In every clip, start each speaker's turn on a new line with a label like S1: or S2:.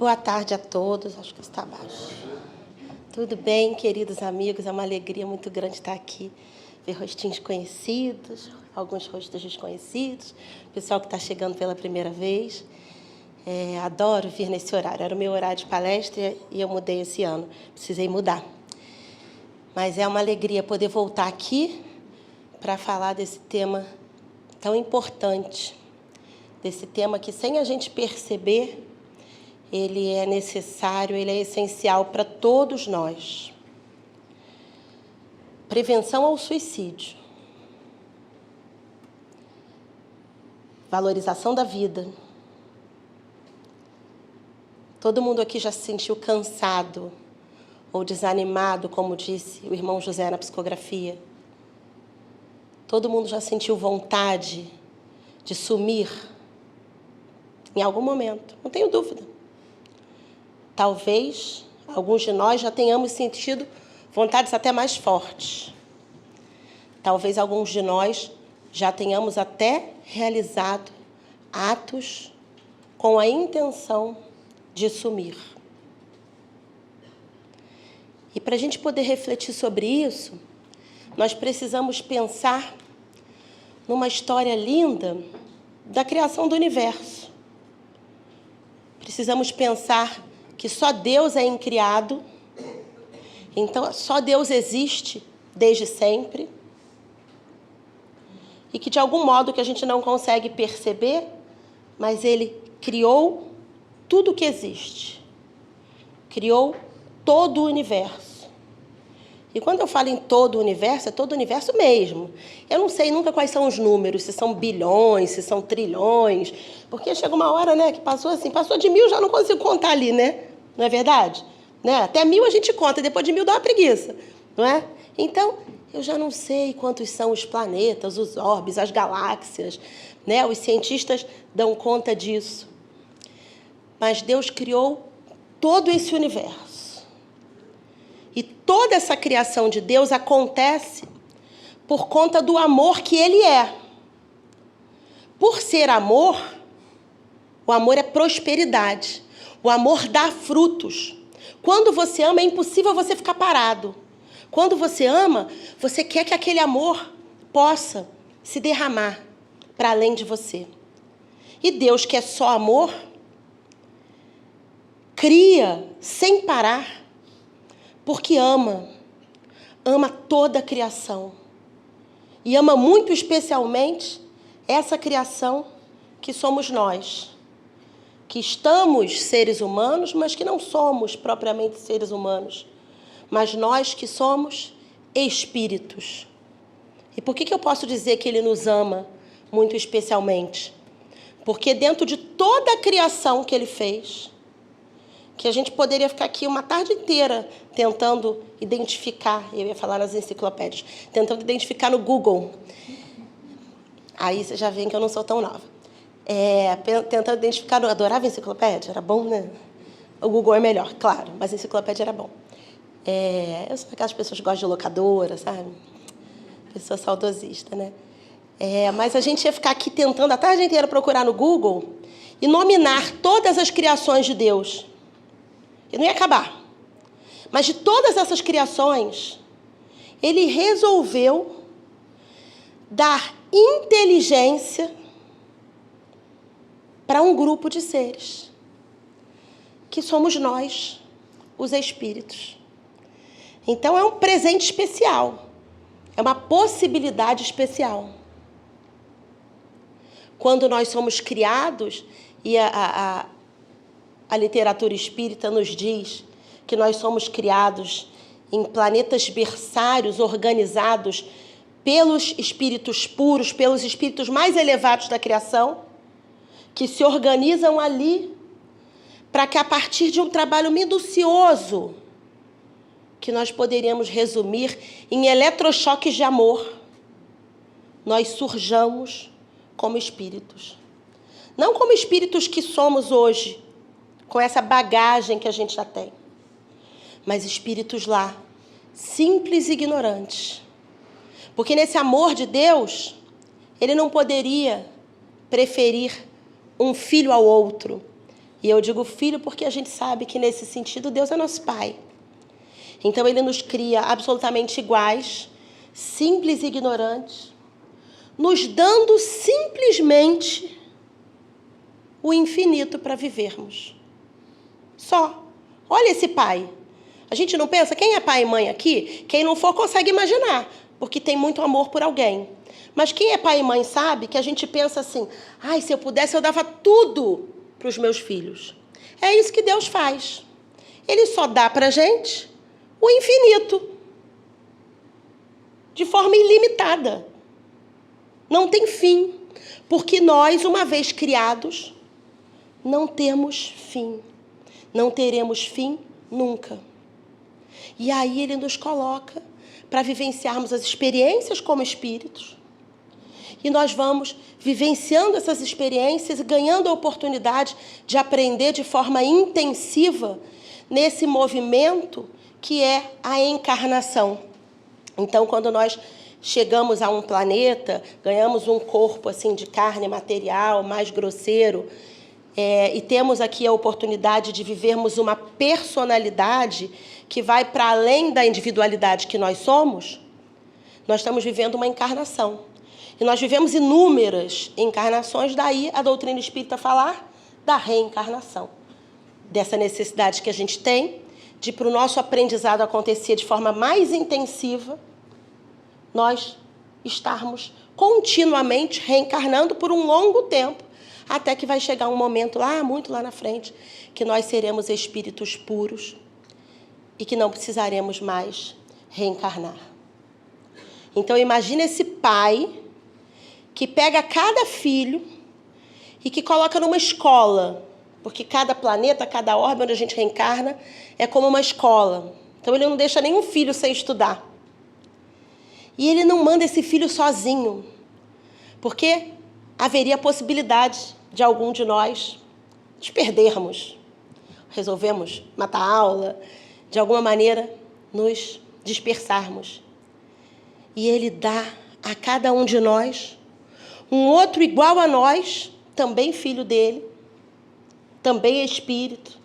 S1: Boa tarde a todos, acho que está abaixo. Tudo bem, queridos amigos? É uma alegria muito grande estar aqui, ver rostinhos conhecidos, alguns rostos desconhecidos, pessoal que está chegando pela primeira vez. Adoro vir nesse horário, era o meu horário de palestra e eu mudei esse ano, precisei mudar. Mas é uma alegria poder voltar aqui para falar desse tema tão importante, desse tema que, sem a gente perceber, ele é necessário, ele é essencial para todos nós. Prevenção ao suicídio. Valorização da vida. Todo mundo aqui já se sentiu cansado ou desanimado, como disse o irmão José na psicografia. Todo mundo já sentiu vontade de sumir em algum momento, não tenho dúvida. Talvez alguns de nós já tenhamos sentido vontades até mais fortes. Talvez alguns de nós já tenhamos até realizado atos com a intenção de sumir. E para a gente poder refletir sobre isso, nós precisamos pensar numa história linda da criação do universo. Precisamos pensar que só Deus é incriado, então só Deus existe desde sempre, e que de algum modo que a gente não consegue perceber, mas Ele criou tudo o que existe, criou todo o universo. E quando eu falo em todo o universo, é todo o universo mesmo. Eu não sei nunca quais são os números, se são bilhões, se são trilhões, porque chega uma hora, né, que passou de 1000, já não consigo contar ali, né? Não é verdade? Né? Até 1000 a gente conta, depois de 1000 dá uma preguiça, não é? Então, eu já não sei quantos são os planetas, os orbes, as galáxias, né? Os cientistas dão conta disso. Mas Deus criou todo esse universo. E toda essa criação de Deus acontece por conta do amor que Ele é. Por ser amor, o amor é prosperidade. O amor dá frutos. Quando você ama, é impossível você ficar parado. Quando você ama, você quer que aquele amor possa se derramar para além de você. E Deus, que é só amor, cria sem parar, porque ama. Ama toda a criação. E ama muito especialmente essa criação que somos nós. Que estamos seres humanos, mas que não somos propriamente seres humanos. Mas nós que somos espíritos. E por que eu posso dizer que Ele nos ama muito especialmente? Porque dentro de toda a criação que Ele fez, que a gente poderia ficar aqui uma tarde inteira tentando identificar, eu ia falar nas enciclopédias, tentando identificar no Google. Aí você já vê que eu não sou tão nova. Tentando identificar, eu adorava a enciclopédia, era bom, né? O Google é melhor, claro, mas a enciclopédia era bom. Eu sou aquelas pessoas que gostam de locadora, sabe? Pessoa saudosista, né? Mas a gente ia ficar aqui tentando a tarde inteira procurar no Google e nominar todas as criações de Deus. E não ia acabar. Mas de todas essas criações, Ele resolveu dar inteligência para um grupo de seres, que somos nós, os espíritos. Então, é um presente especial, é uma possibilidade especial. Quando nós somos criados, e a literatura espírita nos diz que nós somos criados em planetas berçários organizados pelos espíritos puros, pelos espíritos mais elevados da criação, que se organizam ali para que, a partir de um trabalho minucioso, que nós poderíamos resumir em eletrochoques de amor, nós surjamos como espíritos. Não como espíritos que somos hoje, com essa bagagem que a gente já tem, mas espíritos lá, simples e ignorantes. Porque nesse amor de Deus, Ele não poderia preferir um filho ao outro. E eu digo filho porque a gente sabe que, nesse sentido, Deus é nosso Pai. Então, Ele nos cria absolutamente iguais, simples e ignorantes, nos dando simplesmente o infinito para vivermos. Só. Olha esse pai. A gente não pensa, quem é pai e mãe aqui? Quem não for consegue imaginar, porque tem muito amor por alguém. Mas quem é pai e mãe sabe que a gente pensa assim, ai, se eu pudesse eu dava tudo para os meus filhos. É isso que Deus faz. Ele só dá para a gente o infinito, de forma ilimitada. Não tem fim, porque nós, uma vez criados, não temos fim. Não teremos fim nunca. E aí Ele nos coloca para vivenciarmos as experiências como espíritos. E nós vamos vivenciando essas experiências e ganhando a oportunidade de aprender de forma intensiva nesse movimento que é a encarnação. Então, quando nós chegamos a um planeta, ganhamos um corpo assim de carne material, mais grosseiro, e temos aqui a oportunidade de vivermos uma personalidade que vai para além da individualidade que nós somos, nós estamos vivendo uma encarnação. E nós vivemos inúmeras encarnações, daí a doutrina espírita falar da reencarnação. Dessa necessidade que a gente tem de, para o nosso aprendizado acontecer de forma mais intensiva, nós estarmos continuamente reencarnando por um longo tempo, até que vai chegar um momento lá, muito lá na frente, que nós seremos espíritos puros e que não precisaremos mais reencarnar. Então, imagina esse pai que pega cada filho e que coloca numa escola, porque cada planeta, cada orbe onde a gente reencarna é como uma escola. Então, ele não deixa nenhum filho sem estudar. E ele não manda esse filho sozinho, porque haveria a possibilidade de algum de nós nos perdermos, resolvemos matar a aula, de alguma maneira nos dispersarmos. E Ele dá a cada um de nós um outro igual a nós, também filho dele, também espírito,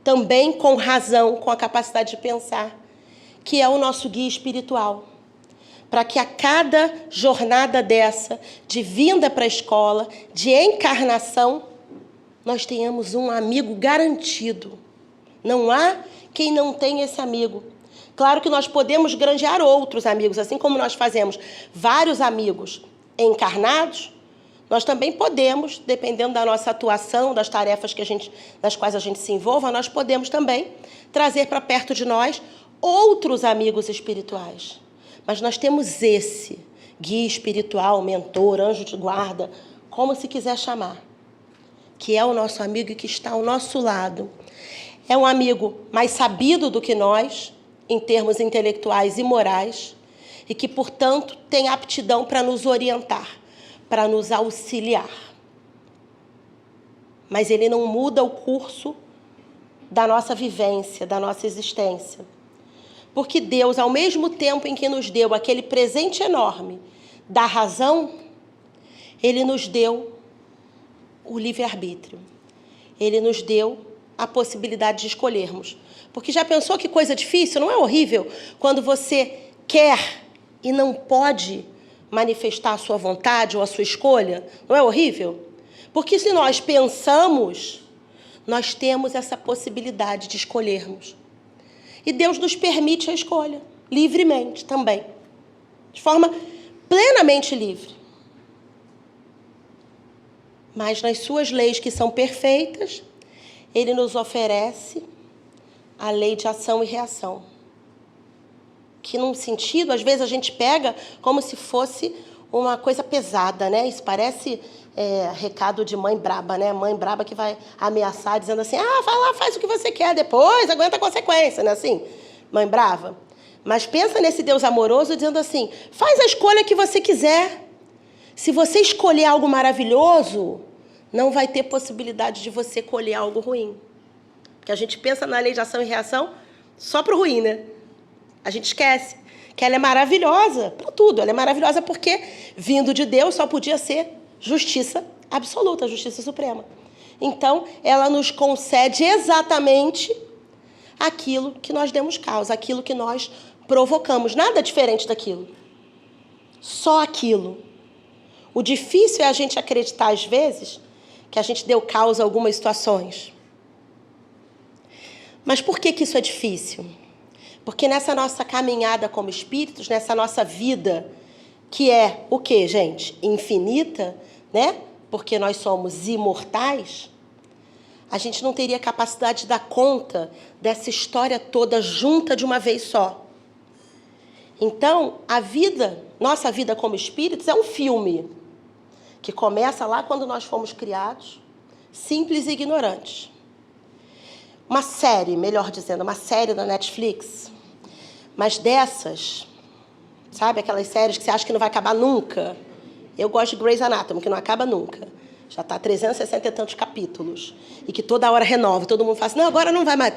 S1: também com razão, com a capacidade de pensar, que é o nosso guia espiritual. Para que a cada jornada dessa, de vinda para a escola, de encarnação, nós tenhamos um amigo garantido. Não há quem não tenha esse amigo. Claro que nós podemos granjear outros amigos, assim como nós fazemos vários amigos encarnados, nós também podemos, dependendo da nossa atuação, das tarefas nas quais a gente se envolva, nós podemos também trazer para perto de nós outros amigos espirituais. Mas nós temos esse guia espiritual, mentor, anjo de guarda, como se quiser chamar, que é o nosso amigo e que está ao nosso lado. É um amigo mais sabido do que nós, em termos intelectuais e morais, e que, portanto, tem aptidão para nos orientar, para nos auxiliar. Mas ele não muda o curso da nossa vivência, da nossa existência. Porque Deus, ao mesmo tempo em que nos deu aquele presente enorme da razão, Ele nos deu o livre-arbítrio. Ele nos deu a possibilidade de escolhermos. Porque já pensou que coisa difícil? Não é horrível quando você quer e não pode manifestar a sua vontade ou a sua escolha? Não é horrível? Porque se nós pensamos, nós temos essa possibilidade de escolhermos. E Deus nos permite a escolha, livremente também, de forma plenamente livre. Mas nas suas leis, que são perfeitas, Ele nos oferece a lei de ação e reação. Que, num sentido, às vezes a gente pega como se fosse uma coisa pesada, né? Isso parece recado de mãe braba, né? Mãe braba que vai ameaçar, dizendo assim, vai lá, faz o que você quer, depois aguenta a consequência, né? Assim, mãe brava. Mas pensa nesse Deus amoroso dizendo assim, faz a escolha que você quiser. Se você escolher algo maravilhoso, não vai ter possibilidade de você colher algo ruim. Porque a gente pensa na lei de ação e reação só para o ruim, né? A gente esquece que ela é maravilhosa para tudo. Ela é maravilhosa porque, vindo de Deus, só podia ser justiça absoluta, justiça suprema. Então, ela nos concede exatamente aquilo que nós demos causa, aquilo que nós provocamos. Nada diferente daquilo. Só aquilo. O difícil é a gente acreditar, às vezes, que a gente deu causa a algumas situações. Mas por que isso é difícil? Porque nessa nossa caminhada como espíritos, nessa nossa vida, que é o quê, gente? Infinita, né? Porque nós somos imortais, a gente não teria capacidade de dar conta dessa história toda junta de uma vez só. Então, a vida, nossa vida como espíritos, é um filme que começa lá quando nós fomos criados, simples e ignorantes. Uma série, melhor dizendo, uma série da Netflix, mas dessas, sabe, aquelas séries que você acha que não vai acabar nunca. Eu gosto de Grey's Anatomy, que não acaba nunca. Já está 360 e tantos capítulos. E que toda hora renova. Todo mundo fala assim, não, agora não vai mais.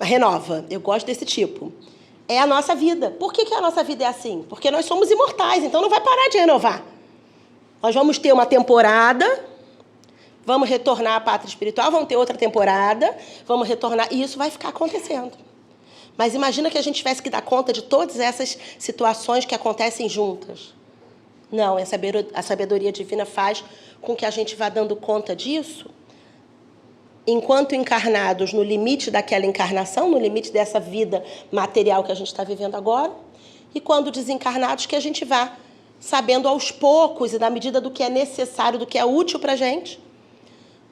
S1: Renova. Eu gosto desse tipo. É a nossa vida. Por que a nossa vida é assim? Porque nós somos imortais, então não vai parar de renovar. Nós vamos ter uma temporada, vamos retornar à pátria espiritual, vamos ter outra temporada, vamos retornar, e isso vai ficar acontecendo. Mas imagina que a gente tivesse que dar conta de todas essas situações que acontecem juntas. Não, a sabedoria divina faz com que a gente vá dando conta disso, enquanto encarnados no limite daquela encarnação, no limite dessa vida material que a gente está vivendo agora, e quando desencarnados, que a gente vá sabendo aos poucos e na medida do que é necessário, do que é útil para a gente,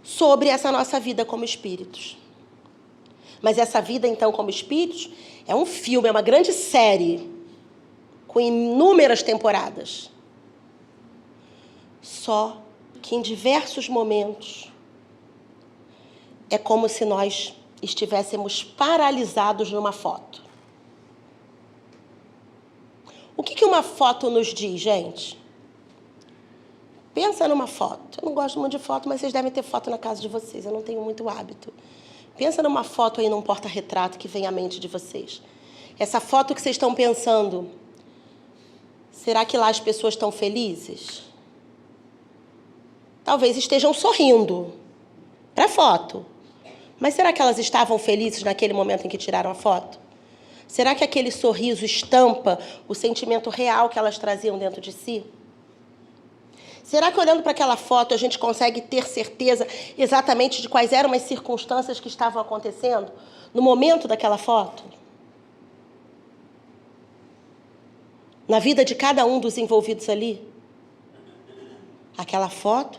S1: sobre essa nossa vida como espíritos. Mas essa vida, então, como espíritos, é um filme, é uma grande série, com inúmeras temporadas. Só que em diversos momentos é como se nós estivéssemos paralisados numa foto. O que uma foto nos diz, gente? Pensa numa foto. Eu não gosto muito de foto, mas vocês devem ter foto na casa de vocês. Eu não tenho muito hábito. Pensa numa foto aí, num porta-retrato que vem à mente de vocês. Essa foto que vocês estão pensando, será que lá as pessoas estão felizes? Talvez estejam sorrindo para a foto. Mas será que elas estavam felizes naquele momento em que tiraram a foto? Será que aquele sorriso estampa o sentimento real que elas traziam dentro de si? Será que olhando para aquela foto a gente consegue ter certeza exatamente de quais eram as circunstâncias que estavam acontecendo no momento daquela foto? Na vida de cada um dos envolvidos ali? Aquela foto,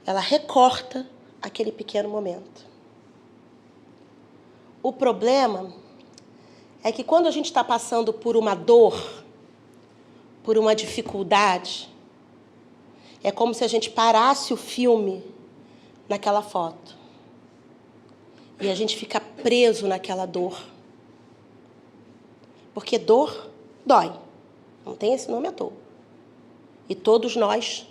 S1: ela recorta aquele pequeno momento. O problema é que quando a gente está passando por uma dor, por uma dificuldade, é como se a gente parasse o filme naquela foto. E a gente fica preso naquela dor. Porque dor dói. Não tem esse nome à toa. E todos nós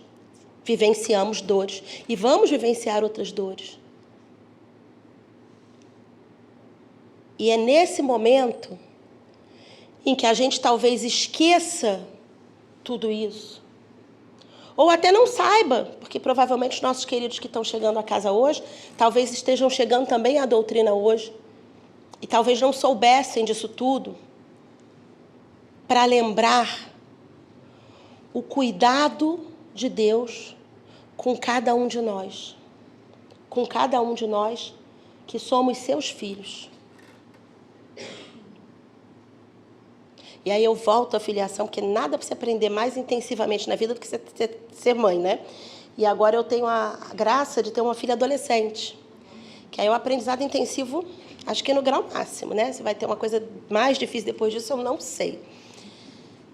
S1: vivenciamos dores. E vamos vivenciar outras dores. E é nesse momento em que a gente talvez esqueça tudo isso. Ou até não saiba, porque provavelmente os nossos queridos que estão chegando à casa hoje, talvez estejam chegando também à doutrina hoje, e talvez não soubessem disso tudo, para lembrar o cuidado de Deus com cada um de nós que somos seus filhos. E aí eu volto à filiação, porque nada para você aprender mais intensivamente na vida do que ser mãe, né? E agora eu tenho a graça de ter uma filha adolescente, que aí o aprendizado intensivo, acho que é no grau máximo, né? Se vai ter uma coisa mais difícil depois disso, eu não sei.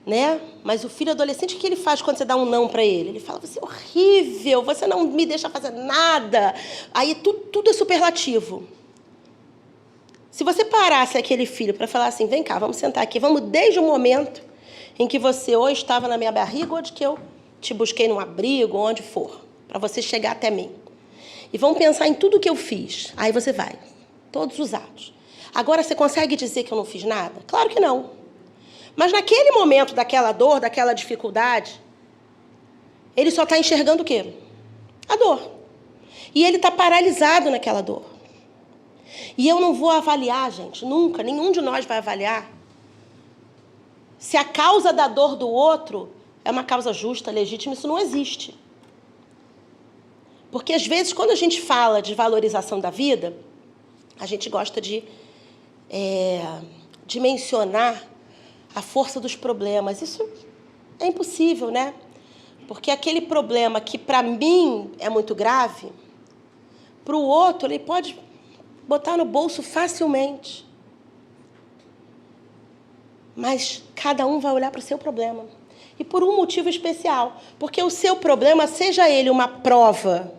S1: Né? Mas o filho adolescente, o que ele faz quando você dá um não para ele? Ele fala, você é horrível, você não me deixa fazer nada. Aí tudo é superlativo. Se você parasse aquele filho para falar assim, vem cá, vamos sentar aqui, vamos desde o momento em que você ou estava na minha barriga ou de que eu te busquei num abrigo, onde for, para você chegar até mim. E vamos pensar em tudo que eu fiz. Aí você vai, todos os atos. Agora, você consegue dizer que eu não fiz nada? Claro que não. Mas naquele momento daquela dor, daquela dificuldade, ele só está enxergando o quê? A dor. E ele está paralisado naquela dor. E eu não vou avaliar, gente, nunca, nenhum de nós vai avaliar se a causa da dor do outro é uma causa justa, legítima. Isso não existe. Porque, às vezes, quando a gente fala de valorização da vida, a gente gosta de mencionar a força dos problemas. Isso é impossível, né? Porque aquele problema que, para mim, é muito grave, para o outro, ele pode botar no bolso facilmente. Mas cada um vai olhar para o seu problema. E por um motivo especial. Porque o seu problema, seja ele uma prova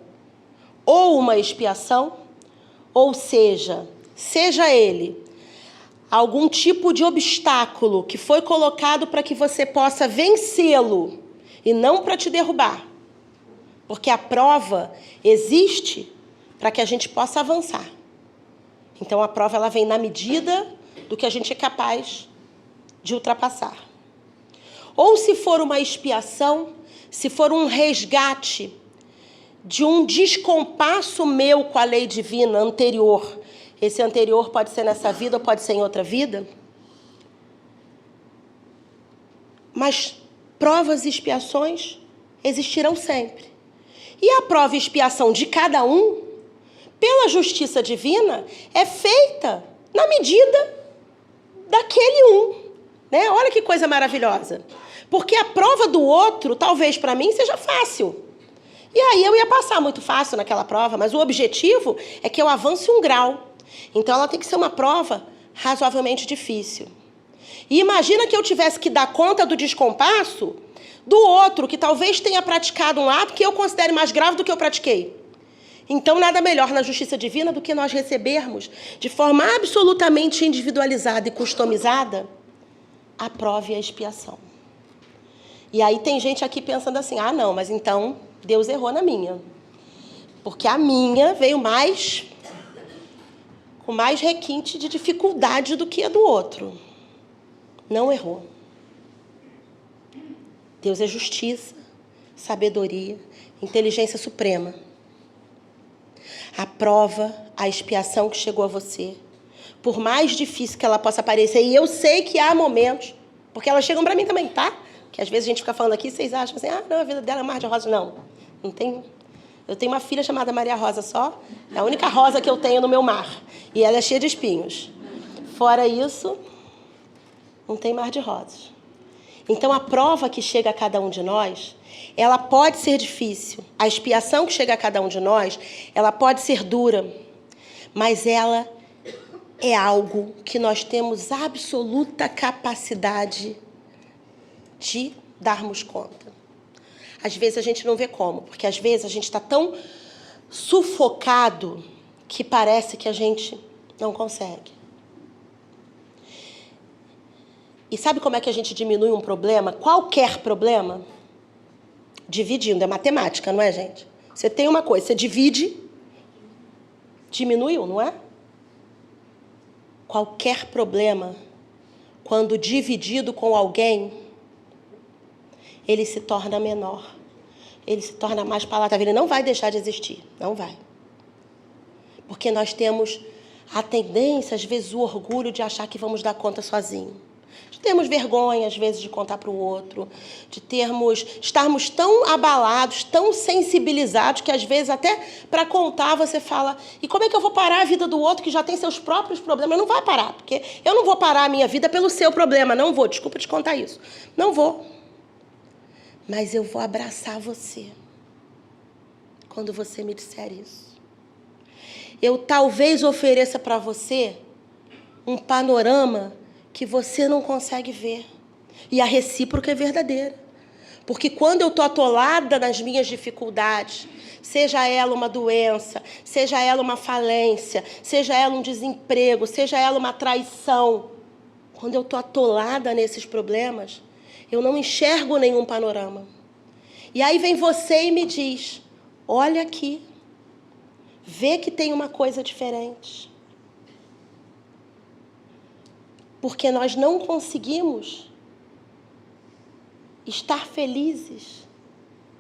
S1: ou uma expiação, ou seja ele algum tipo de obstáculo que foi colocado para que você possa vencê-lo e não para te derrubar. Porque a prova existe para que a gente possa avançar. Então, a prova ela vem na medida do que a gente é capaz de ultrapassar. Ou se for uma expiação, se for um resgate de um descompasso meu com a lei divina anterior, esse anterior pode ser nessa vida ou pode ser em outra vida, mas provas e expiações existirão sempre. E a prova e expiação de cada um, pela justiça divina, é feita na medida daquele um. Né? Olha que coisa maravilhosa. Porque a prova do outro, talvez para mim, seja fácil. E aí eu ia passar muito fácil naquela prova, mas o objetivo é que eu avance um grau. Então ela tem que ser uma prova razoavelmente difícil. E imagina que eu tivesse que dar conta do descompasso do outro, que talvez tenha praticado um ato que eu considere mais grave do que eu pratiquei. Então, nada melhor na justiça divina do que nós recebermos, de forma absolutamente individualizada e customizada, a prova e a expiação. E aí tem gente aqui pensando assim, ah, não, mas então Deus errou na minha. Porque a minha veio com mais requinte de dificuldade do que a do outro. Não errou. Deus é justiça, sabedoria, inteligência suprema. A prova, a expiação que chegou a você, por mais difícil que ela possa parecer, e eu sei que há momentos, porque elas chegam para mim também, tá? Que às vezes a gente fica falando aqui, vocês acham assim, ah, não, a vida dela é mar de rosa. Não tem. Eu tenho uma filha chamada Maria Rosa só, é a única rosa que eu tenho no meu mar, e ela é cheia de espinhos. Fora isso, não tem mar de rosas. Então, a prova que chega a cada um de nós, ela pode ser difícil. A expiação que chega a cada um de nós, ela pode ser dura. Mas ela é algo que nós temos absoluta capacidade de darmos conta. Às vezes a gente não vê como, porque às vezes a gente está tão sufocado que parece que a gente não consegue. E sabe como é que a gente diminui um problema? Qualquer problema? Dividindo. É matemática, não é, gente? Você tem uma coisa, você divide, diminuiu, não é? Qualquer problema, quando dividido com alguém, ele se torna menor. Ele se torna mais palatável. Ele não vai deixar de existir. Não vai. Porque nós temos a tendência, às vezes, o orgulho de achar que vamos dar conta sozinho. De termos vergonha, às vezes, de contar para o outro, de estarmos tão abalados, tão sensibilizados, que às vezes até para contar você fala, e como é que eu vou parar a vida do outro que já tem seus próprios problemas? Não vai parar, porque eu não vou parar a minha vida pelo seu problema, não vou, desculpa te contar isso. Não vou. Mas eu vou abraçar você quando você me disser isso. Eu talvez ofereça para você um panorama que você não consegue ver. E a recíproca é verdadeira. Porque quando eu estou atolada nas minhas dificuldades, seja ela uma doença, seja ela uma falência, seja ela um desemprego, seja ela uma traição, quando eu estou atolada nesses problemas, eu não enxergo nenhum panorama. E aí vem você e me diz, olha aqui, vê que tem uma coisa diferente. Porque nós não conseguimos estar felizes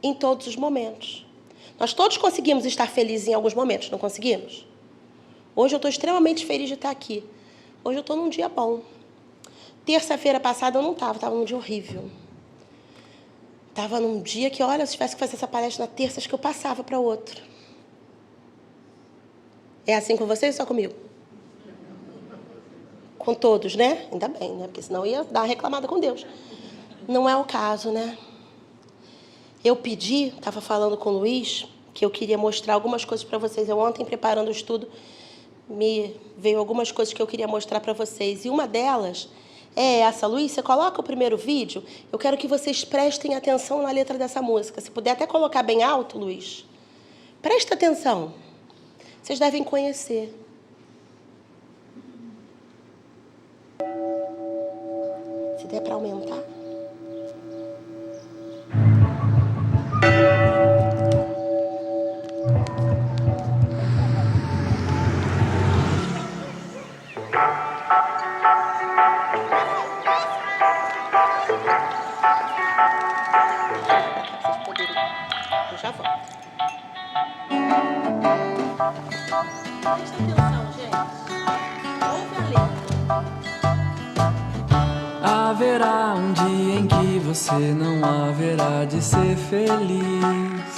S1: em todos os momentos. Nós todos conseguimos estar felizes em alguns momentos, não conseguimos? Hoje eu estou extremamente feliz de estar aqui. Hoje eu estou num dia bom. Terça-feira passada eu não estava num dia horrível. Estava num dia que, olha, se tivesse que fazer essa palestra na terça, acho que eu passava para outra. É assim com vocês ou só comigo? Com todos, né? Ainda bem, né? Porque senão ia dar uma reclamada com Deus. Não é o caso, né? Eu pedi, estava falando com o Luiz, que eu queria mostrar algumas coisas para vocês. Eu ontem, preparando o estudo, me veio algumas coisas que eu queria mostrar para vocês. E uma delas é essa. Luiz, você coloca o primeiro vídeo? Eu quero que vocês prestem atenção na letra dessa música. Se puder até colocar bem alto, Luiz. Presta atenção. Vocês devem conhecer. Se der para aumentar. Eu já volto. Presta atenção, gente. Ouve a letra.
S2: Haverá um dia em que você não haverá de ser feliz.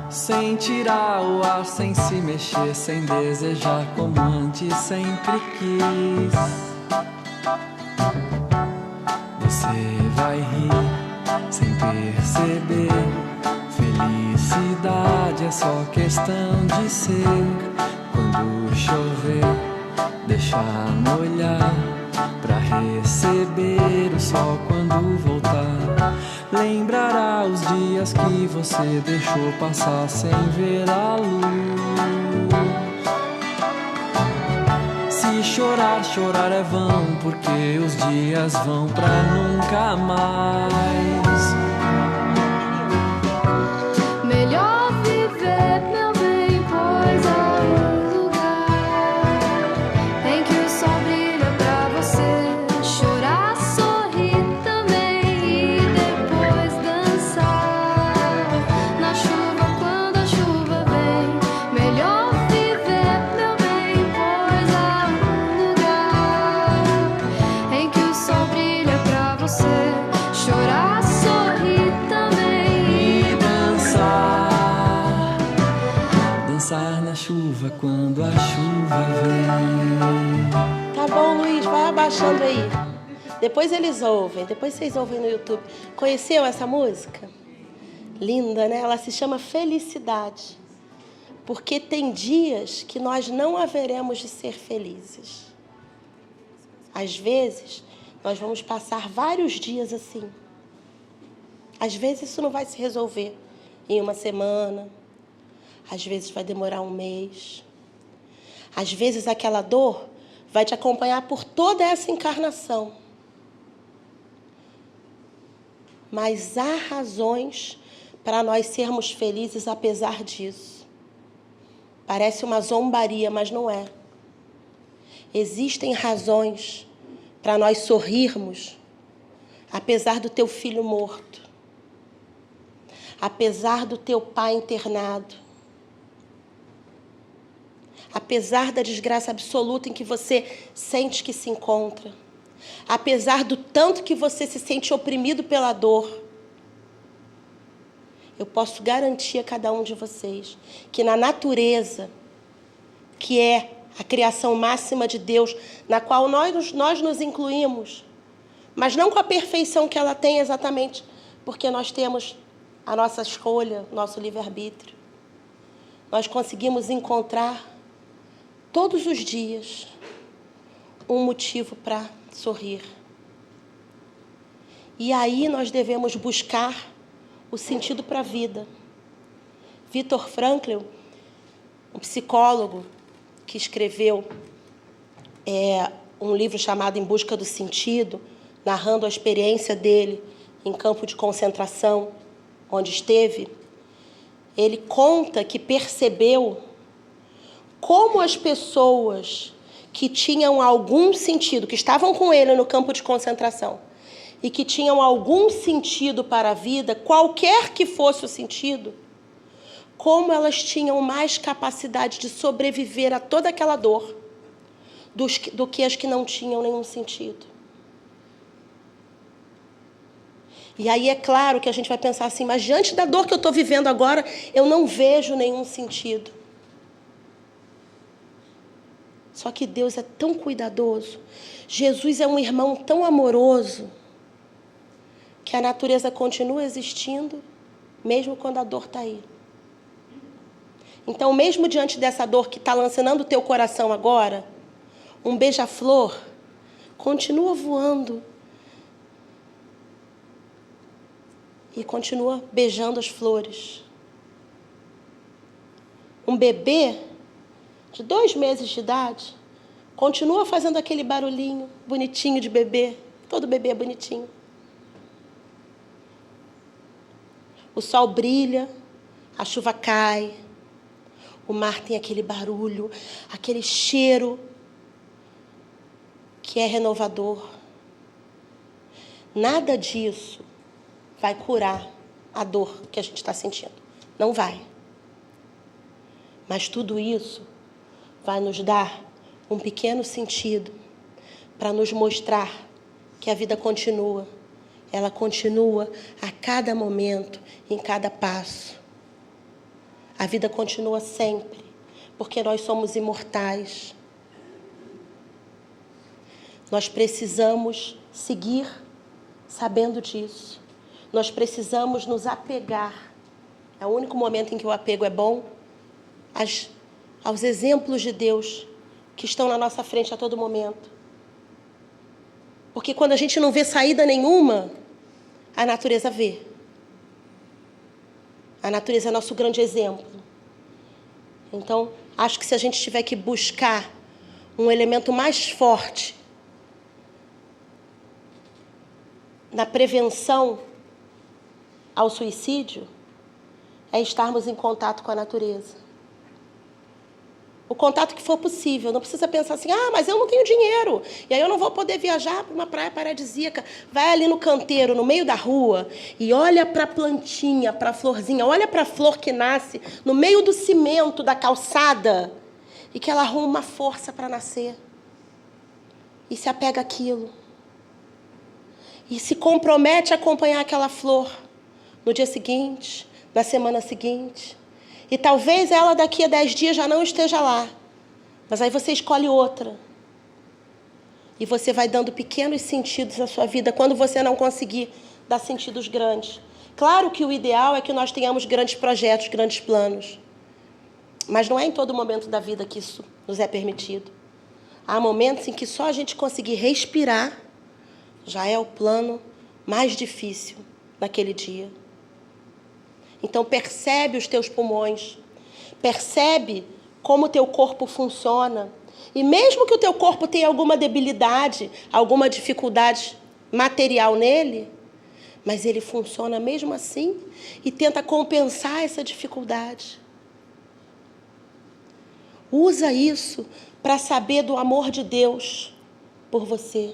S2: Sem tirar o ar, sem se mexer, sem desejar como antes sempre quis. Você vai rir sem perceber. Felicidade é só questão de ser. Quando chover, deixar molhar pra receber o sol quando voltar. Lembrará os dias que você deixou passar sem ver a luz. Se chorar, chorar é vão, porque os dias vão pra nunca mais.
S3: Melhor viver, meu bem, pois há um lugar em que o sol brilha pra você chorar, sorrir também e depois dançar na chuva quando a chuva vem. Melhor viver, meu bem, pois há um lugar em que o sol brilha pra você chorar, sorrir também e dançar
S2: na chuva quando a chuva vem.
S1: Tá bom, Luiz, vai abaixando aí. Depois eles ouvem, depois vocês ouvem no YouTube. Conheceu essa música? Linda, né? Ela se chama Felicidade. Porque tem dias que nós não haveremos de ser felizes. Às vezes, nós vamos passar vários dias assim. Às vezes isso não vai se resolver em uma semana. Às vezes vai demorar um mês. Às vezes aquela dor vai te acompanhar por toda essa encarnação. Mas há razões para nós sermos felizes apesar disso. Parece uma zombaria, mas não é. Existem razões para nós sorrirmos apesar do teu filho morto. Apesar do teu pai internado. Apesar da desgraça absoluta em que você sente que se encontra, apesar do tanto que você se sente oprimido pela dor, eu posso garantir a cada um de vocês que na natureza, que é a criação máxima de Deus, na qual nós nos incluímos, mas não com a perfeição que ela tem exatamente, porque nós temos a nossa escolha, nosso livre-arbítrio. Nós conseguimos encontrar todos os dias um motivo para sorrir. E aí nós devemos buscar o sentido para a vida. Viktor Frankl, um psicólogo que escreveu um livro chamado Em Busca do Sentido, narrando a experiência dele em campo de concentração, onde esteve, ele conta que percebeu como as pessoas que tinham algum sentido, que estavam com ele no campo de concentração, e que tinham algum sentido para a vida, qualquer que fosse o sentido, como elas tinham mais capacidade de sobreviver a toda aquela dor do que as que não tinham nenhum sentido. E aí é claro que a gente vai pensar assim, mas diante da dor que eu estou vivendo agora, eu não vejo nenhum sentido. Só que Deus é tão cuidadoso. Jesus é um irmão tão amoroso que a natureza continua existindo, mesmo quando a dor está aí. Então, mesmo diante dessa dor que está lançando o teu coração agora, um beija-flor continua voando e continua beijando as flores. Um bebê de 2 meses de idade continua fazendo aquele barulhinho bonitinho de bebê. Todo bebê é bonitinho. O sol brilha, a chuva cai, o mar tem aquele barulho, aquele cheiro que é renovador. Nada disso vai curar a dor que a gente está sentindo. Não vai. Mas tudo isso vai nos dar um pequeno sentido para nos mostrar que a vida continua. Ela continua a cada momento, em cada passo. A vida continua sempre, porque nós somos imortais. Nós precisamos seguir sabendo disso. Nós precisamos nos apegar. É o único momento em que o apego é bom, aos exemplos de Deus que estão na nossa frente a todo momento. Porque quando a gente não vê saída nenhuma, a natureza vê. A natureza é nosso grande exemplo. Então, acho que se a gente tiver que buscar um elemento mais forte na prevenção ao suicídio, é estarmos em contato com a natureza. O contato que for possível. Não precisa pensar assim, mas eu não tenho dinheiro, e aí eu não vou poder viajar para uma praia paradisíaca. Vai ali no canteiro, no meio da rua, e olha para a plantinha, para a florzinha, olha para a flor que nasce no meio do cimento da calçada, e que ela arruma uma força para nascer. E se apega àquilo. E se compromete a acompanhar aquela flor no dia seguinte, na semana seguinte. E talvez ela daqui a 10 dias já não esteja lá. Mas aí você escolhe outra. E você vai dando pequenos sentidos à sua vida quando você não conseguir dar sentidos grandes. Claro que o ideal é que nós tenhamos grandes projetos, grandes planos. Mas não é em todo momento da vida que isso nos é permitido. Há momentos em que só a gente conseguir respirar já é o plano mais difícil naquele dia. Então, percebe os teus pulmões, percebe como o teu corpo funciona. E mesmo que o teu corpo tenha alguma debilidade, alguma dificuldade material nele, mas ele funciona mesmo assim e tenta compensar essa dificuldade. Usa isso para saber do amor de Deus por você.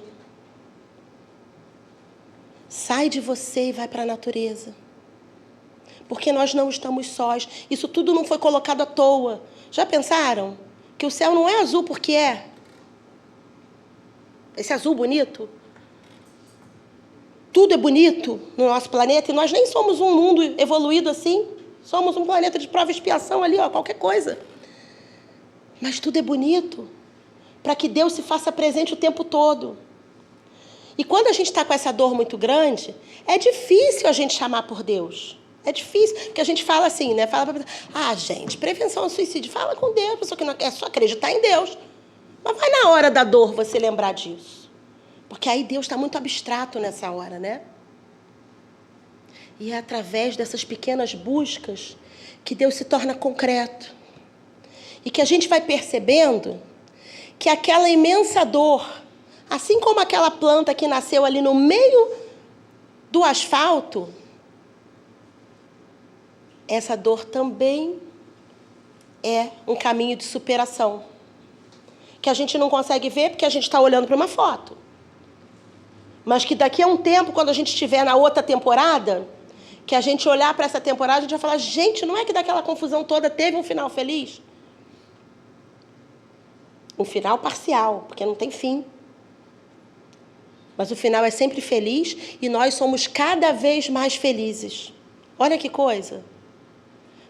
S1: Sai de você e vai para a natureza. Porque nós não estamos sós. Isso tudo não foi colocado à toa. Já pensaram? Que o céu não é azul porque é. Esse azul bonito. Tudo é bonito no nosso planeta e nós nem somos um mundo evoluído assim. Somos um planeta de prova e expiação ali, qualquer coisa. Mas tudo é bonito para que Deus se faça presente o tempo todo. E quando a gente está com essa dor muito grande, é difícil a gente chamar por Deus. É difícil, porque a gente fala assim, né? Fala pra gente, prevenção ao suicídio. Fala com Deus, pessoa que não é só acreditar em Deus. Mas vai na hora da dor você lembrar disso. Porque aí Deus está muito abstrato nessa hora, né? E é através dessas pequenas buscas que Deus se torna concreto. E que a gente vai percebendo que aquela imensa dor, assim como aquela planta que nasceu ali no meio do asfalto, essa dor também é um caminho de superação. Que a gente não consegue ver porque a gente está olhando para uma foto. Mas que daqui a um tempo, quando a gente estiver na outra temporada, que a gente olhar para essa temporada, a gente vai falar, gente, não é que daquela confusão toda teve um final feliz? Um final parcial, porque não tem fim. Mas o final é sempre feliz e nós somos cada vez mais felizes. Olha que coisa.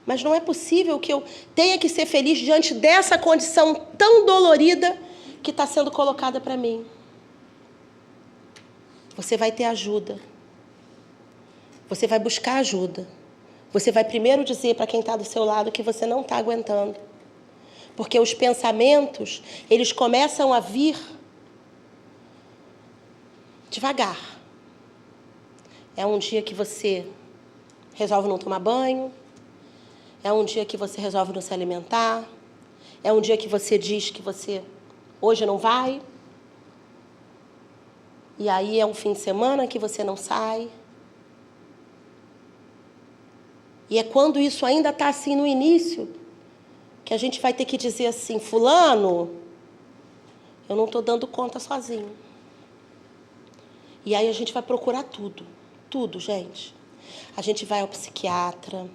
S1: Mas não é possível que eu tenha que ser feliz diante dessa condição tão dolorida que está sendo colocada para mim. Você vai ter ajuda. Você vai buscar ajuda. Você vai primeiro dizer para quem está do seu lado que você não está aguentando. Porque os pensamentos, eles começam a vir devagar. É um dia que você resolve não tomar banho. É um dia que você resolve não se alimentar. É um dia que você diz que você hoje não vai. E aí é um fim de semana que você não sai. E é quando isso ainda está assim no início, que a gente vai ter que dizer assim, fulano, eu não estou dando conta sozinho. E aí a gente vai procurar tudo, tudo, gente. A gente vai ao psiquiatra,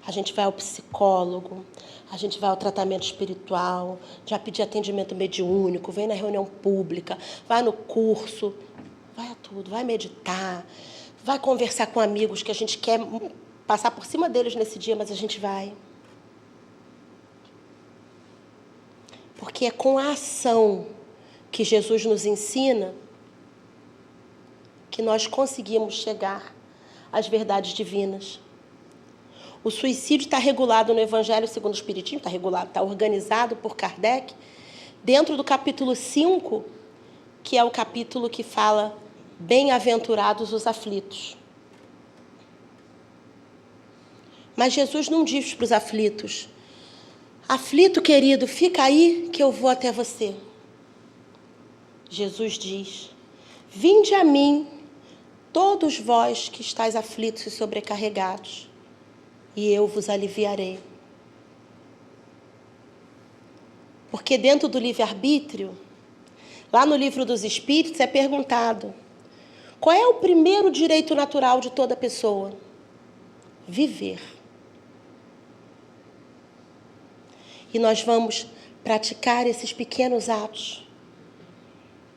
S1: a gente vai ao psicólogo, a gente vai ao tratamento espiritual, já pedir atendimento mediúnico, vem na reunião pública, vai no curso, vai a tudo, vai meditar, vai conversar com amigos que a gente quer passar por cima deles nesse dia, mas a gente vai. Porque é com a ação que Jesus nos ensina que nós conseguimos chegar às verdades divinas. O suicídio está regulado no Evangelho segundo o Espiritismo, está regulado, está organizado por Kardec, dentro do capítulo 5, que é o capítulo que fala bem-aventurados os aflitos. Mas Jesus não diz para os aflitos, aflito querido, fica aí que eu vou até você. Jesus diz, vinde a mim, todos vós que estáis aflitos e sobrecarregados, e eu vos aliviarei. Porque dentro do livre-arbítrio, lá no Livro dos Espíritos, é perguntado, qual é o primeiro direito natural de toda pessoa? Viver. E nós vamos praticar esses pequenos atos,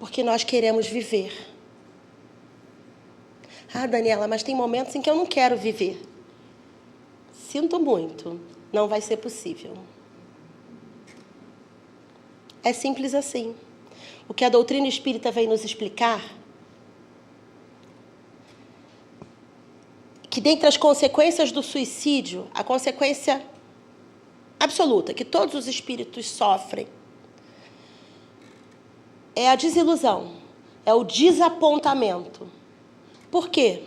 S1: porque nós queremos viver. Ah, Daniela, mas tem momentos em que eu não quero viver. Sinto muito, não vai ser possível. É simples assim. O que a doutrina espírita vem nos explicar, que dentre as consequências do suicídio, a consequência absoluta, que todos os espíritos sofrem, é a desilusão, é o desapontamento. Por quê?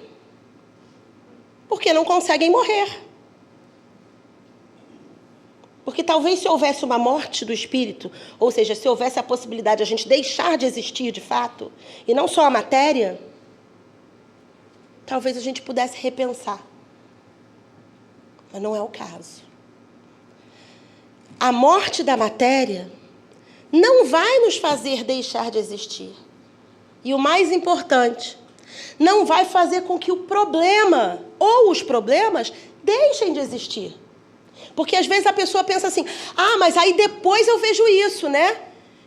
S1: Porque não conseguem morrer. Porque talvez se houvesse uma morte do espírito, ou seja, se houvesse a possibilidade de a gente deixar de existir de fato, e não só a matéria, talvez a gente pudesse repensar. Mas não é o caso. A morte da matéria não vai nos fazer deixar de existir. E o mais importante, não vai fazer com que o problema ou os problemas deixem de existir. Porque às vezes a pessoa pensa assim, ah, mas aí depois eu vejo isso, né?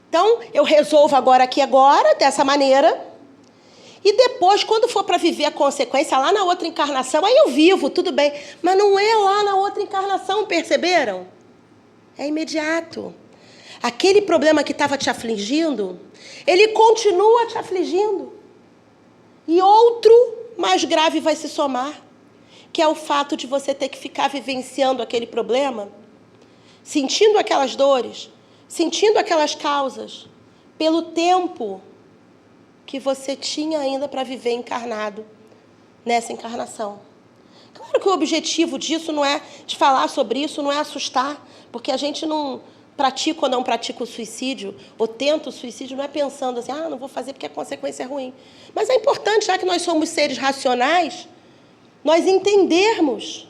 S1: Então, eu resolvo agora, dessa maneira, e depois, quando for para viver a consequência lá na outra encarnação, aí eu vivo, tudo bem. Mas não é lá na outra encarnação, perceberam? É imediato. Aquele problema que estava te afligindo, ele continua te afligindo. E outro mais grave vai se somar, que é o fato de você ter que ficar vivenciando aquele problema, sentindo aquelas dores, sentindo aquelas causas, pelo tempo que você tinha ainda para viver encarnado nessa encarnação. Claro que o objetivo disso não é, de falar sobre isso, não é assustar, porque a gente não pratica ou não pratica o suicídio, ou tenta o suicídio, não é pensando assim, ah, não vou fazer porque a consequência é ruim. Mas é importante, já que nós somos seres racionais, nós entendermos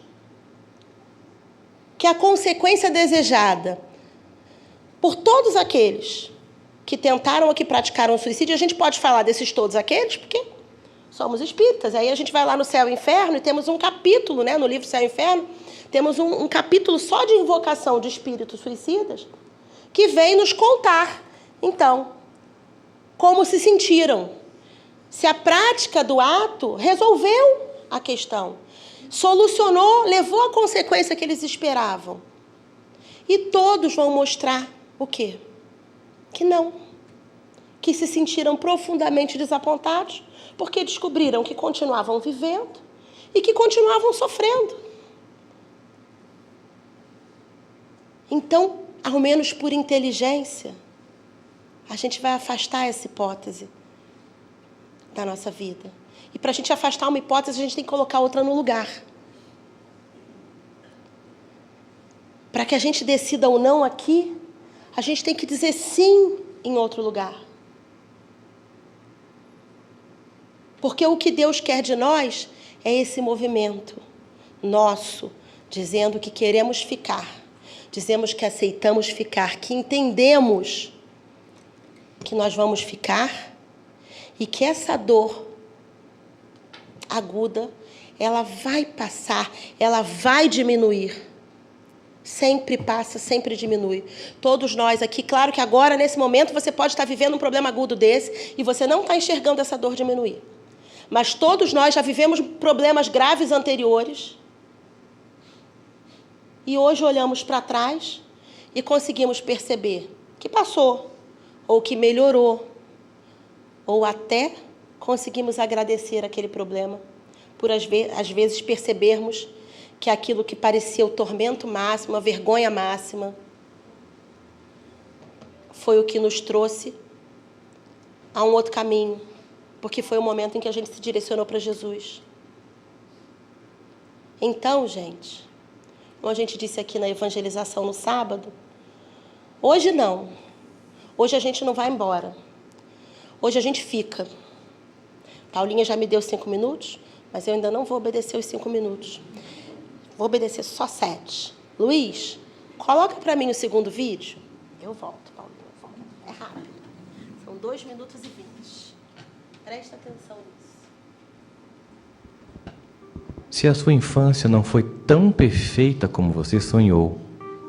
S1: que a consequência desejada por todos aqueles que tentaram ou que praticaram o suicídio, a gente pode falar desses todos aqueles, porque somos espíritas. Aí a gente vai lá no Céu e Inferno e temos um capítulo, né, no livro Céu e Inferno, temos um capítulo só de invocação de espíritos suicidas, que vem nos contar, então, como se sentiram. Se a prática do ato resolveu a questão, solucionou, levou à consequência que eles esperavam. E todos vão mostrar o quê? Que não. Que se sentiram profundamente desapontados, porque descobriram que continuavam vivendo e que continuavam sofrendo. Então, ao menos por inteligência, a gente vai afastar essa hipótese da nossa vida. E para a gente afastar uma hipótese, a gente tem que colocar outra no lugar. Para que a gente decida ou não aqui, a gente tem que dizer sim em outro lugar. Porque o que Deus quer de nós é esse movimento nosso, dizendo que queremos ficar, dizemos que aceitamos ficar, que entendemos que nós vamos ficar e que essa dor aguda, ela vai passar, ela vai diminuir. Sempre passa, sempre diminui. Todos nós aqui, claro que agora, nesse momento, você pode estar vivendo um problema agudo desse e você não está enxergando essa dor diminuir. Mas todos nós já vivemos problemas graves anteriores e hoje olhamos para trás e conseguimos perceber que passou, ou que melhorou, ou até conseguimos agradecer aquele problema, por às vezes percebermos que aquilo que parecia o tormento máximo, a vergonha máxima, foi o que nos trouxe a um outro caminho, porque foi o momento em que a gente se direcionou para Jesus. Então, gente, como a gente disse aqui na evangelização no sábado, hoje não. Hoje a gente não vai embora. Hoje a gente fica. Paulinha já me deu 5 minutos, mas eu ainda não vou obedecer os 5 minutos. Vou obedecer só 7. Luiz, coloca para mim o segundo vídeo. Eu volto, Paulinha, eu volto. É rápido. São 2 minutos e 20. Presta atenção nisso.
S4: Se a sua infância não foi tão perfeita como você sonhou,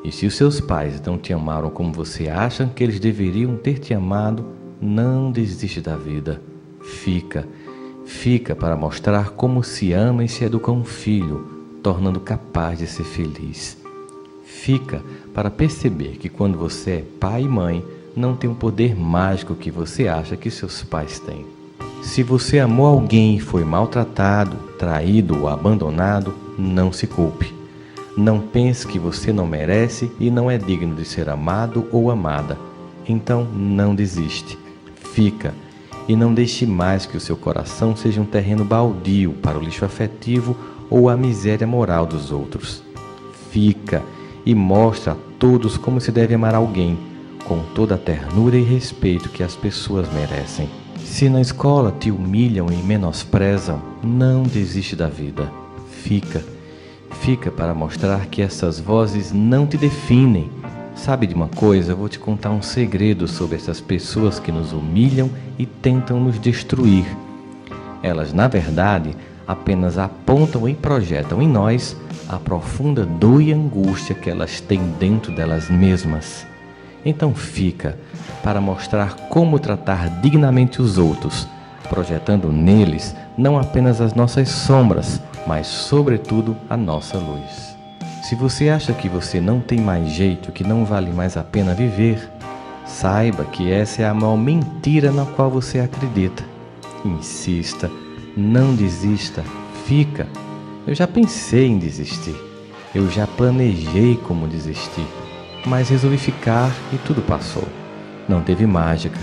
S4: e se os seus pais não te amaram como você acha que eles deveriam ter te amado, não desiste da vida. Fica para mostrar como se ama e se educa um filho, tornando capaz de ser feliz. Fica para perceber que quando você é pai e mãe, não tem o poder mágico que você acha que seus pais têm. Se você amou alguém e foi maltratado, traído ou abandonado, não se culpe. Não pense que você não merece e não é digno de ser amado ou amada. Então não desiste. Fica e não deixe mais que o seu coração seja um terreno baldio para o lixo afetivo ou a miséria moral dos outros. Fica e mostra a todos como se deve amar alguém, com toda a ternura e respeito que as pessoas merecem. Se na escola te humilham e menosprezam, não desiste da vida. Fica para mostrar que essas vozes não te definem. Sabe de uma coisa? Eu vou te contar um segredo sobre essas pessoas que nos humilham e tentam nos destruir. Elas, na verdade, apenas apontam e projetam em nós a profunda dor e angústia que elas têm dentro delas mesmas. Então fica para mostrar como tratar dignamente os outros, projetando neles não apenas as nossas sombras, mas sobretudo a nossa luz. Se você acha que você não tem mais jeito, que não vale mais a pena viver, saiba que essa é a maior mentira na qual você acredita. Insista, não desista, fica. Eu já pensei em desistir, eu já planejei como desistir, mas resolvi ficar e tudo passou. Não teve mágica.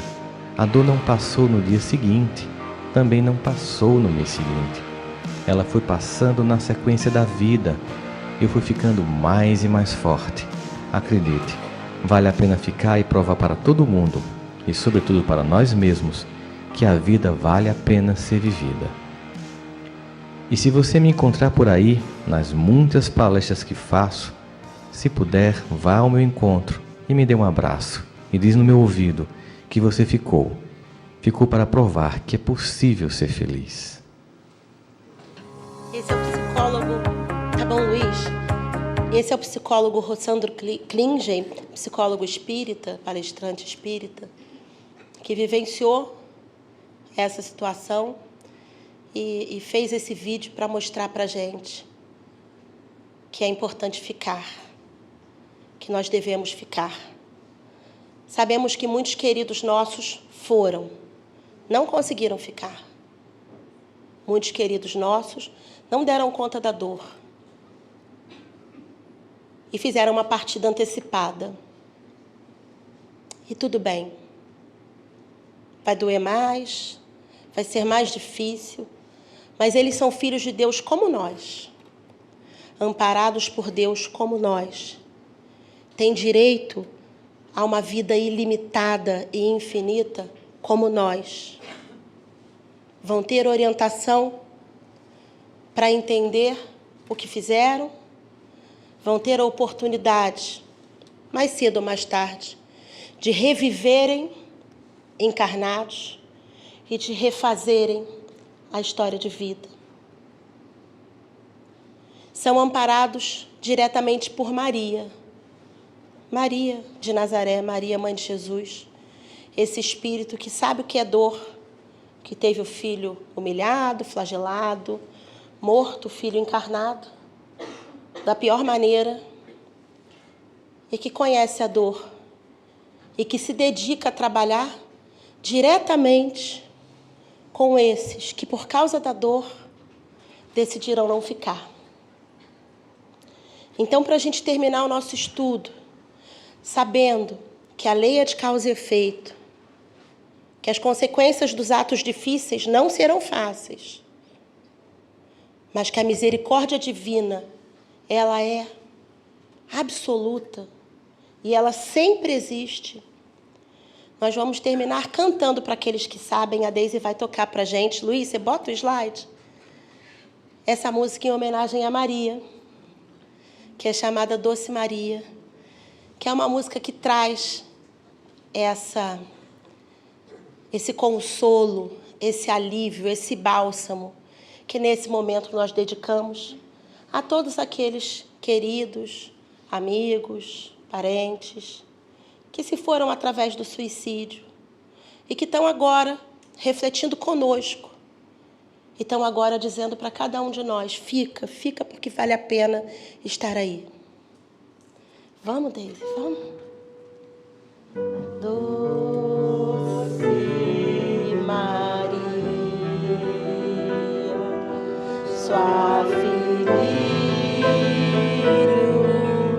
S4: A dor não passou no dia seguinte, também não passou no mês seguinte. Ela foi passando na sequência da vida. Eu fui ficando mais e mais forte. Acredite, vale a pena ficar e provar para todo mundo, e sobretudo para nós mesmos, que a vida vale a pena ser vivida. E se você me encontrar por aí, nas muitas palestras que faço, se puder, vá ao meu encontro e me dê um abraço e diz no meu ouvido que você ficou para provar que é possível ser feliz.
S1: Esse é o psicólogo Rossandro Klingen, psicólogo espírita, palestrante espírita, que vivenciou essa situação e fez esse vídeo para mostrar para a gente que é importante ficar, que nós devemos ficar. Sabemos que muitos queridos nossos foram, não conseguiram ficar. Muitos queridos nossos não deram conta da dor e fizeram uma partida antecipada. E tudo bem. Vai doer mais, vai ser mais difícil, mas eles são filhos de Deus como nós, amparados por Deus como nós. Têm direito a uma vida ilimitada e infinita como nós. Vão ter orientação para entender o que fizeram, vão ter a oportunidade, mais cedo ou mais tarde, de reviverem encarnados e de refazerem a história de vida. São amparados diretamente por Maria. Maria de Nazaré, Maria, mãe de Jesus. Esse espírito que sabe o que é dor, que teve o filho humilhado, flagelado, morto, o filho encarnado, da pior maneira, e que conhece a dor, e que se dedica a trabalhar diretamente com esses que, por causa da dor, decidiram não ficar. Então, para a gente terminar o nosso estudo, sabendo que a lei é de causa e efeito, que as consequências dos atos difíceis não serão fáceis, mas que a misericórdia divina, ela é absoluta e ela sempre existe. Nós vamos terminar cantando para aqueles que sabem. A Deise vai tocar para a gente. Luiz, você bota o slide? Essa música em homenagem a Maria, que é chamada Doce Maria, que é uma música que traz esse consolo, esse alívio, esse bálsamo, que nesse momento nós dedicamos a todos aqueles queridos, amigos, parentes, que se foram através do suicídio e que estão agora refletindo conosco e estão agora dizendo para cada um de nós, fica porque vale a pena estar aí. Vamos, Deise, vamos. Doce Maria, suave lírio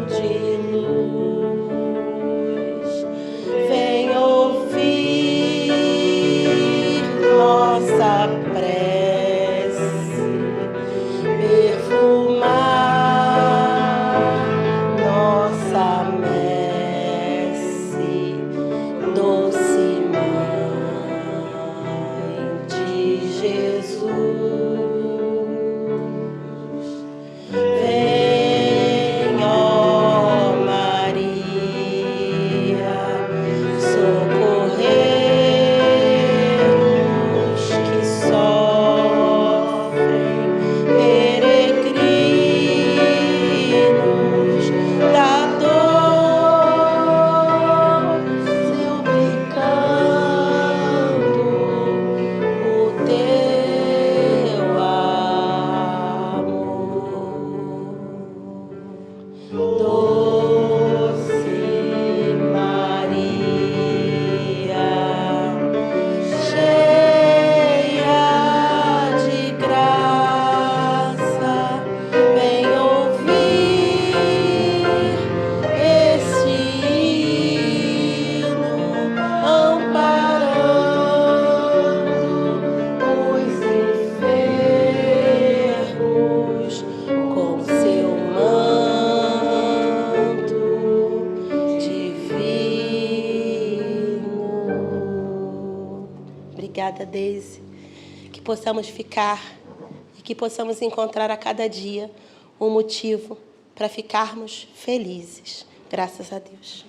S1: de luz, vem ouvir nossa prece, perfumar nossa messe, doce Mãe de Jesus. Vem, ó Maria, socorrer os que sofrem, peregrinos da dor, suplicando o teu amor. Doce Maria, cheia de graça, vem ouvir este hino, amparando os enfermos com seu manto divino. Obrigada, Deise. Que possamos ficar e que possamos encontrar a cada dia um motivo para ficarmos felizes. Graças a Deus.